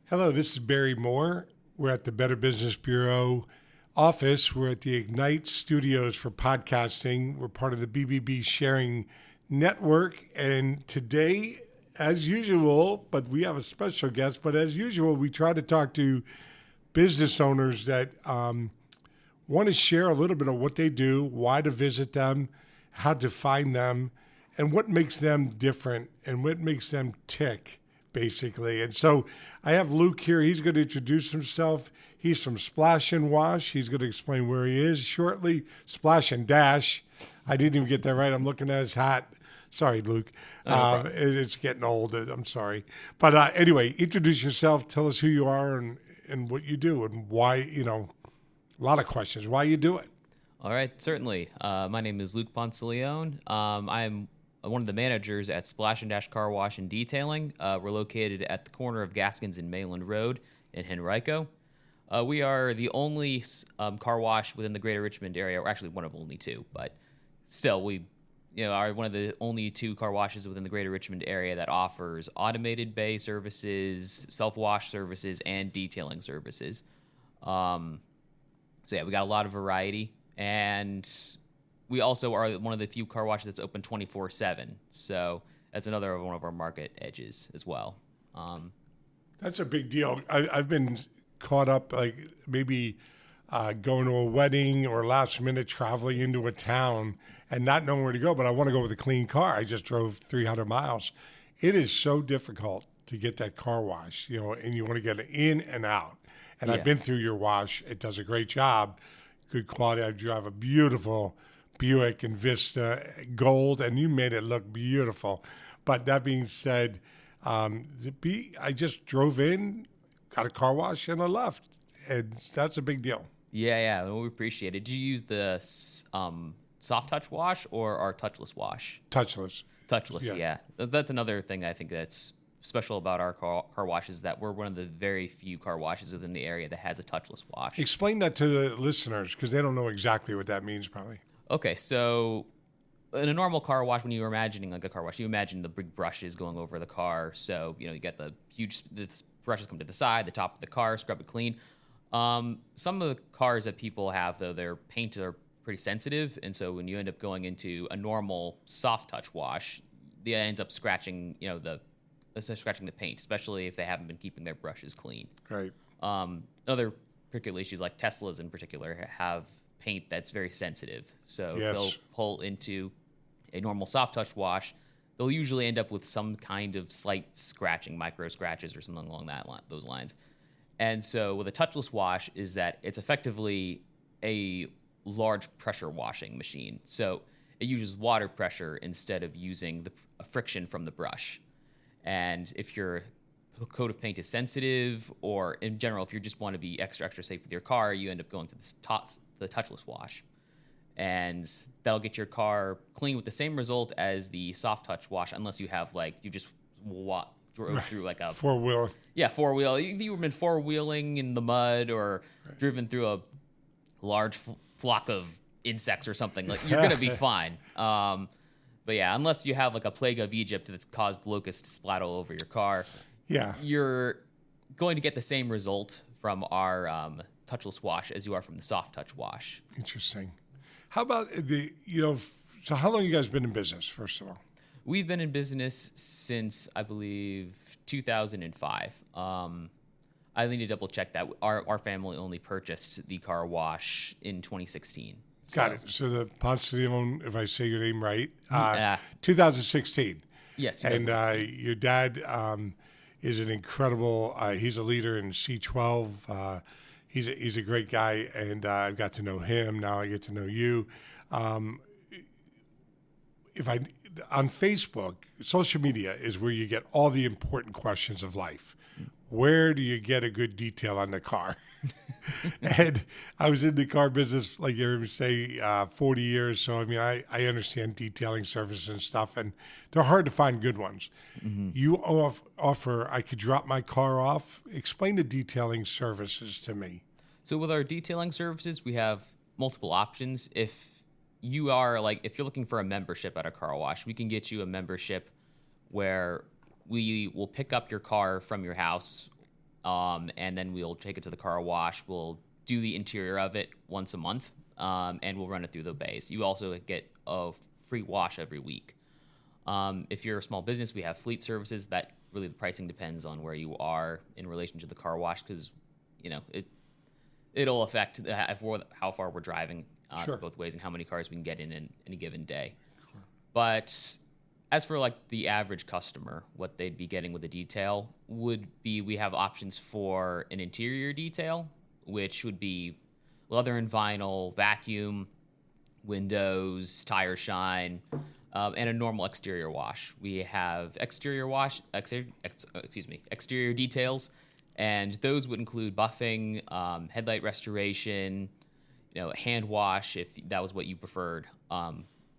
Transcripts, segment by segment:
Hello, this is Barry Moore. We're at the Better Business Bureau office. We're at the Ignite Studios for podcasting. We're part of the BBB Sharing Network. And today, as usual, but we have a special guest, but as usual, we try to talk to business owners that want to share a little bit of what they do, why to visit them, how to find them, and what makes them different and what makes them tick, basically. And so I have Luke here. He's going to introduce himself. He's from Splash and Wash. He's going to explain where he is shortly. Splash and Dash. I didn't even get that right. I'm looking at his hat. Sorry, Luke. It's getting old. I'm sorry. But anyway, introduce yourself. Tell us who you are and what you do and why, a lot of questions. Why you do it. All right, certainly. My name is Luke Poncileone. I'm one of the managers at Splash and Dash Car Wash and Detailing. We're located at the corner of Gaskins and Mayland Road in Henrico. We are the only car wash within the Greater Richmond area, or actually one of only two, but still, we are one of the only two car washes within the Greater Richmond area that offers automated bay services, self-wash services, and detailing services. We got a lot of variety, and we also are one of the few car washes that's open 24/7. So that's another one of our market edges as well. That's a big deal. I've been caught up, like maybe going to a wedding or last minute traveling into a town and not knowing where to go, but I want to go with a clean car. I just drove 300 miles. It is so difficult to get that car wash, and you want to get it in and out. And I've been through your wash. It does a great job, good quality. I drive a beautiful Buick Envista Gold, and you made it look beautiful. But that being said, I just drove in, got a car wash, and I left. And that's a big deal. Yeah, we appreciate it. Do you use the soft touch wash or our touchless wash? Touchless. Touchless, yeah. That's another thing I think that's special about our car wash is that we're one of the very few car washes within the area that has a touchless wash. Explain that to the listeners because they don't know exactly what that means probably. Okay, so in a normal car wash, when you're imagining like a car wash, you imagine the big brushes going over the car. So, you get the brushes come to the side, the top of the car, scrub it clean. Some of the cars that people have, though, their paint are pretty sensitive. And so when you end up going into a normal soft touch wash, it ends up scratching, scratching the paint, especially if they haven't been keeping their brushes clean. Right. Other particular issues like Teslas in particular have paint that's very sensitive. So if they'll pull into a normal soft touch wash, they'll usually end up with some kind of slight scratching, micro scratches or something along those lines. And so with a touchless wash is that it's effectively a large pressure washing machine. So it uses water pressure instead of using the friction from the brush. And if your coat of paint is sensitive, or in general, if you just want to be extra safe with your car, you end up going to the touchless wash. And that'll get your car clean with the same result as the soft touch wash, unless you have you just drove through like a four-wheel. Yeah, four-wheel. You've been four-wheeling in the mud or driven through a large flock of insects or something. You're going to be fine. But yeah, unless you have like a plague of Egypt that's caused locusts to splat all over your car, you're going to get the same result from our touchless wash as you are from the soft touch wash. Interesting. How about so how long have you guys been in business, first of all? We've been in business since, I believe, 2005. I need to double check that. Our family only purchased the car wash in 2016. Got it. So the Poncileone, if I say your name right, 2016. Yes, 2016. And your dad is an incredible. He's a leader in C12. He's a great guy, and I've got to know him. Now I get to know you. On Facebook, social media is where you get all the important questions of life. Where do you get a good detail on the car? And I was in the car business, like you say, 40 years. So, I mean, I understand detailing services and stuff, and they're hard to find good ones. Mm-hmm. You offer, I could drop my car off. Explain the detailing services to me. So with our detailing services, we have multiple options. If you're looking for a membership at a car wash, we can get you a membership where we will pick up your car from your house and then we'll take it to the car wash. We'll do the interior of it once a month, and we'll run it through the bays. You also get a free wash every week. If you're a small business, we have fleet services. That really, the pricing depends on where you are in relation to the car wash, because it'll affect how far we're driving both ways and how many cars we can get in any given day. Sure. But as for like the average customer, what they'd be getting with a detail would be, we have options for an interior detail, which would be leather and vinyl, vacuum, windows, tire shine, and a normal exterior wash. We have exterior details, and those would include buffing, headlight restoration, hand wash if that was what you preferred,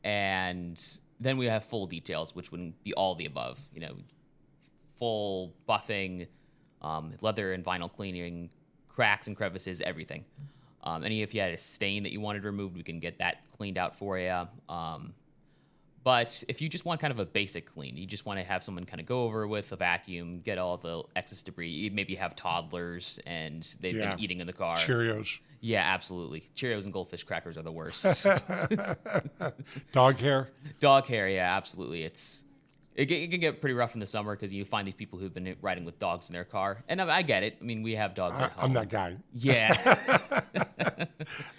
and then we have full details, which would be all the above. Full buffing, leather and vinyl cleaning, cracks and crevices, everything. If you had a stain that you wanted removed, we can get that cleaned out for you. But if you just want kind of a basic clean, you just want to have someone kind of go over with a vacuum, get all the excess debris. You maybe have toddlers and they've been eating in the car. Cheerios. Yeah, absolutely. Cheerios and goldfish crackers are the worst. Dog hair? Dog hair, yeah, absolutely. It can get pretty rough in the summer because you find these people who've been riding with dogs in their car. And I get it. I mean, we have dogs at home. I'm that guy. Yeah.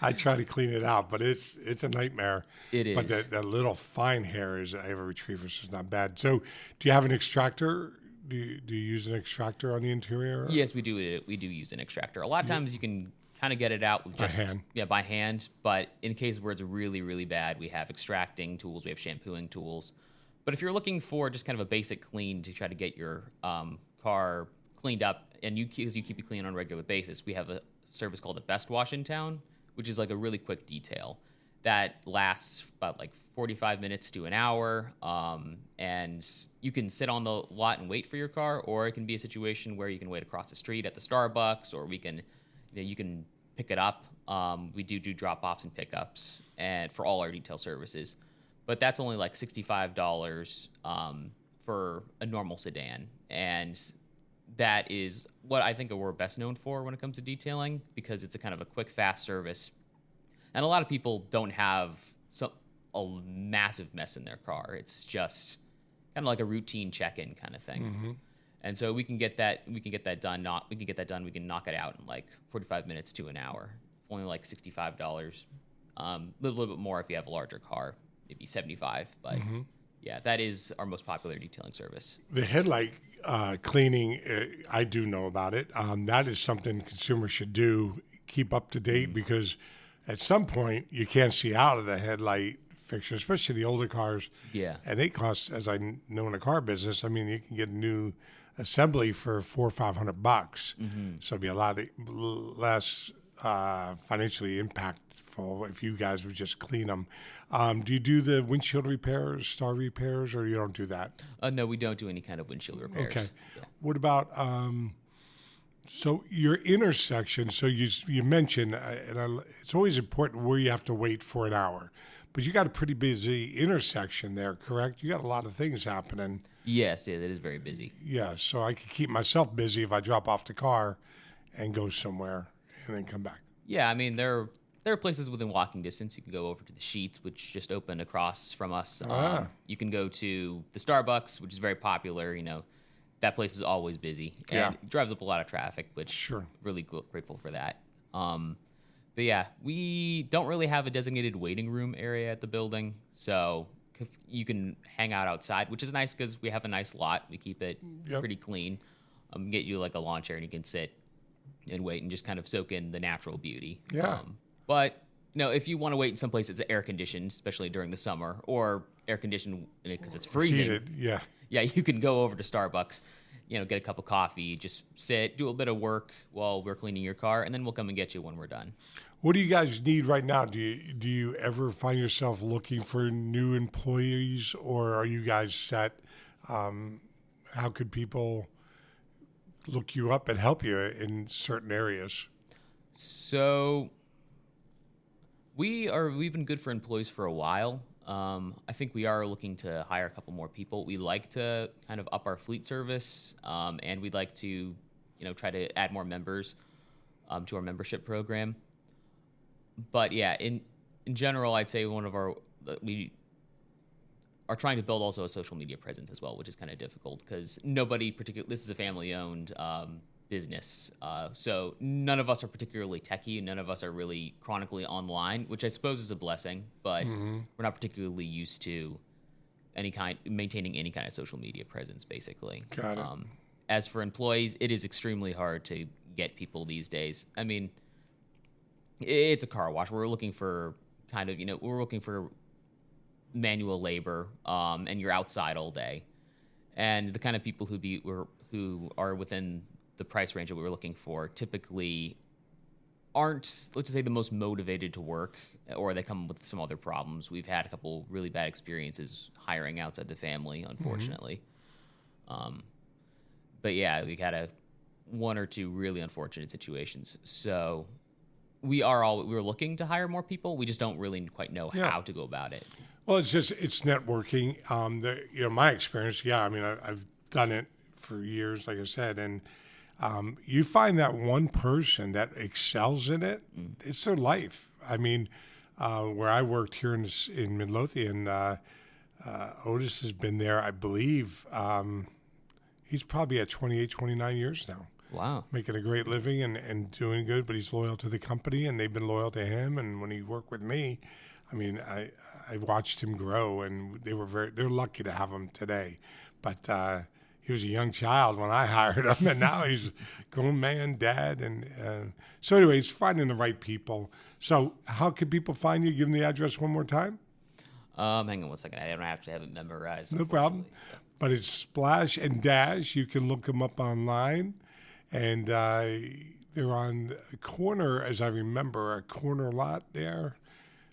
I try to clean it out, but it's a nightmare. It is. But that little fine hair I have a retriever, so it's not bad. So do you have an extractor? Do you use an extractor on the interior? Yes, we do. We do use an extractor. A lot of times you can kind of get it out with just by hand. But in cases where it's really, really bad, we have extracting tools. We have shampooing tools. But if you're looking for just kind of a basic clean to try to get your car cleaned up, and because you keep it clean on a regular basis, we have a service called the Best Wash in town, which is like a really quick detail that lasts about like 45 minutes to an hour. And you can sit on the lot and wait for your car, or it can be a situation where you can wait across the street at the Starbucks, or you can pick it up. We do drop-offs and pickups and for all our detail services. But that's only like $65 for a normal sedan. And that is what I think we're best known for when it comes to detailing, because it's a kind of a quick, fast service. And a lot of people don't have a massive mess in their car. It's just kind of like a routine check-in kind of thing. Mm-hmm. And so we can get that done. We can knock it out in like 45 minutes to an hour. Only like $65. A little bit more if you have a larger car. Maybe 75, but yeah, that is our most popular detailing service. The headlight cleaning, I do know about it. That is something consumers should do, keep up to date, because at some point you can't see out of the headlight fixture, especially the older cars. Yeah. And they cost, as I know in the car business, I mean, you can get a new assembly for $400 or $500. So it'd be a lot less financially impactful if you guys would just clean them. Do you do the windshield repairs, star repairs, or you don't do that? No, we don't do any kind of windshield repairs. Okay. Yeah. What about so your intersection? So you mentioned, it's always important where you have to wait for an hour, but you got a pretty busy intersection there, correct? You got a lot of things happening. Yes, it is very busy. Yeah, so I could keep myself busy if I drop off the car and go somewhere and then come back. Yeah, I mean, there are places within walking distance. You can go over to the Sheets, which just opened across from us. You can go to the Starbucks, which is very popular. That place is always busy. And it drives up a lot of traffic, which really grateful for that. But yeah, we don't really have a designated waiting room area at the building. So you can hang out outside, which is nice because we have a nice lot. We keep it pretty clean. Get you like a lawn chair and you can sit and wait and just kind of soak in the natural beauty. Yeah. But if you want to wait in some place that's air conditioned, especially during the summer, or air conditioned because it's freezing, heated, yeah, you can go over to Starbucks, get a cup of coffee, just sit, do a bit of work while we're cleaning your car, and then we'll come and get you when we're done. What do you guys need right now? Do you ever find yourself looking for new employees, or are you guys set? How could people look you up and help you in certain areas? So we've been good for employees for a while. I think we are looking to hire a couple more people. We like to kind of up our fleet service, and we'd like to try to add more members to our membership program. But yeah, in general, I'd say we are trying to build also a social media presence as well, which is kind of difficult because this is a family-owned business. So none of us are particularly techie. None of us are really chronically online, which I suppose is a blessing, but we're not particularly used to maintaining any kind of social media presence, basically. Got it. As for employees, it is extremely hard to get people these days. I mean, it's a car wash. We're looking for manual labor, and you're outside all day. And the kind of people who are within the price range that we were looking for typically aren't, let's just say, the most motivated to work, or they come with some other problems. We've had a couple really bad experiences hiring outside the family, unfortunately. But yeah, we had one or two really unfortunate situations. So we were looking to hire more people. We just don't really quite know how to go about it. Well, it's networking. My experience, I mean, I've done it for years, like I said, and you find that one person that excels in it, it's their life. I mean, where I worked here in Midlothian, Otis has been there, I believe. He's probably at 28, 29 years now. Wow. Making a great living and doing good, but he's loyal to the company, and they've been loyal to him. And when he worked with me, I mean, I watched him grow, and they're lucky to have him today. But he was a young child when I hired him, and now he's a grown man, dad. And so anyways, finding the right people. So how can people find you? Give them the address one more time. Hang on one second. I don't actually have it memorized. No problem. But it's Splash and Dash. You can look them up online. And they're on a corner, as I remember, a corner lot there.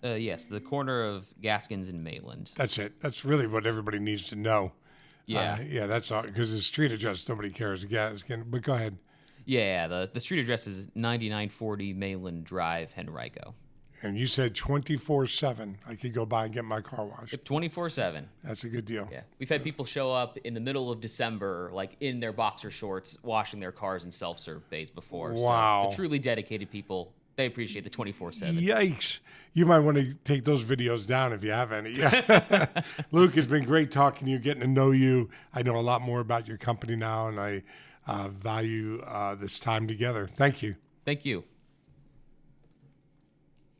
Yes, the corner of Gaskins and Maitland. That's it. That's really what everybody needs to know. Yeah. That's all, because the street address, nobody cares. But go ahead. Yeah, the street address is 9940 Maitland Drive, Henrico. And you said 24/7. I could go by and get my car washed. 24/7. That's a good deal. Yeah, we've had people show up in the middle of December, like in their boxer shorts, washing their cars in self-serve bays before. Wow. So the truly dedicated people, they appreciate the 24/7. Yikes. You might want to take those videos down if you have any. Yeah. Luke, it's been great talking to you, getting to know you. I know a lot more about your company now, and I value this time together. Thank you. Thank you.